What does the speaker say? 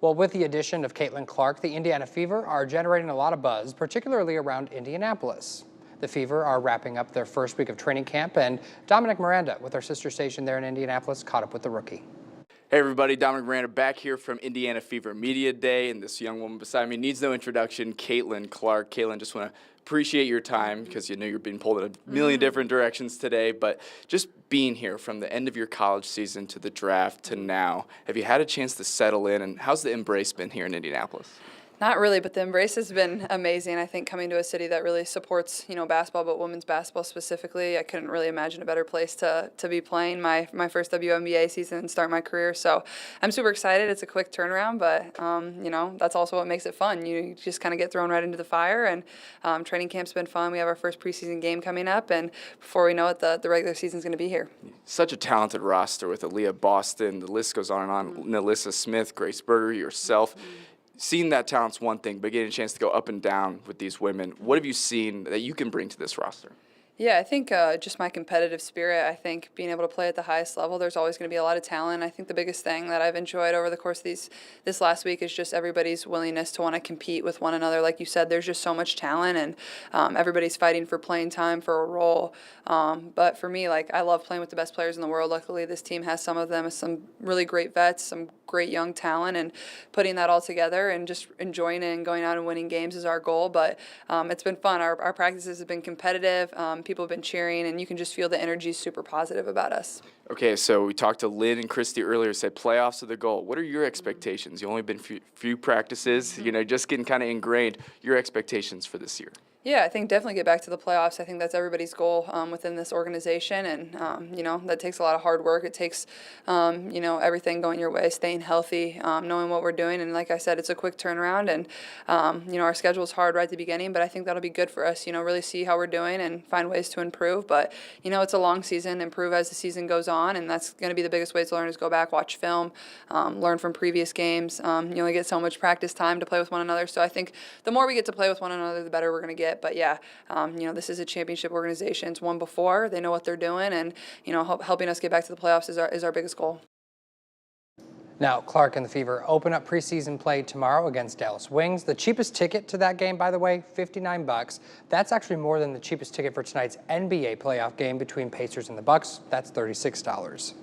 Well, with the addition of Caitlin Clark, the Indiana Fever are generating a lot of buzz, particularly around Indianapolis. The Fever are wrapping up their first week of training camp, and Dominic Miranda, with our sister station there in Indianapolis, caught up with the rookie. Hey everybody, Dominic Miranda back here from Indiana Fever Media Day, and this young woman beside me needs no introduction, Caitlin Clark. Caitlin, just want to appreciate your time because you know you're being pulled in a million different directions today, but just being here from the end of your college season to the draft to now, have you had a chance to settle in, and how's the embrace been here in Indianapolis? Not really, but the embrace has been amazing. I think coming to a city that really supports, basketball, but women's basketball specifically, I couldn't really imagine a better place to be playing my first WNBA season and start my career. So I'm super excited. It's a quick turnaround, but, that's also what makes it fun. You just kind of get thrown right into the fire, and training camp's been fun. We have our first preseason game coming up, and before we know it, the regular season's going to be here. Such a talented roster with Aaliyah Boston, the list goes on and on, Nalissa Smith, Grace Berger, yourself. Seeing that talent's one thing, but getting a chance to go up and down with these women, what have you seen that you can bring to this roster? Yeah, I think just my competitive spirit. I think being able to play at the highest level, there's always going to be a lot of talent. I think the biggest thing that I've enjoyed over the course of this last week is just everybody's willingness to want to compete with one another. Like you said, there's just so much talent, and everybody's fighting for playing time, for a role. But for me, I love playing with the best players in the world. Luckily, this team has some of them, some really great vets, some great young talent, and putting that all together and just enjoying it and going out and winning games is our goal. But it's been fun. Our practices have been competitive. People have been cheering, and you can just feel the energy super positive about us. Okay, so we talked to Lynn and Christy earlier, said playoffs are the goal. What are your expectations? You've only been few practices, just getting kind of ingrained. Your expectations for this year? Yeah, I think definitely get back to the playoffs. I think that's everybody's goal within this organization, and that takes a lot of hard work. It takes everything going your way, staying healthy, knowing what we're doing, and like I said, it's a quick turnaround, and our schedule is hard right at the beginning, but I think that'll be good for us. Really see how we're doing and find ways to improve. But it's a long season. Improve as the season goes on, and that's going to be the biggest way to learn is go back, watch film, learn from previous games. You only get so much practice time to play with one another, so I think the more we get to play with one another, the better we're going to get. But yeah, this is a championship organization. It's won before. They know what they're doing, and helping us get back to the playoffs is our biggest goal. Now, Clark and the Fever open up preseason play tomorrow against Dallas Wings. The cheapest ticket to that game, by the way, $59. That's actually more than the cheapest ticket for tonight's NBA playoff game between Pacers and the Bucks. That's $36.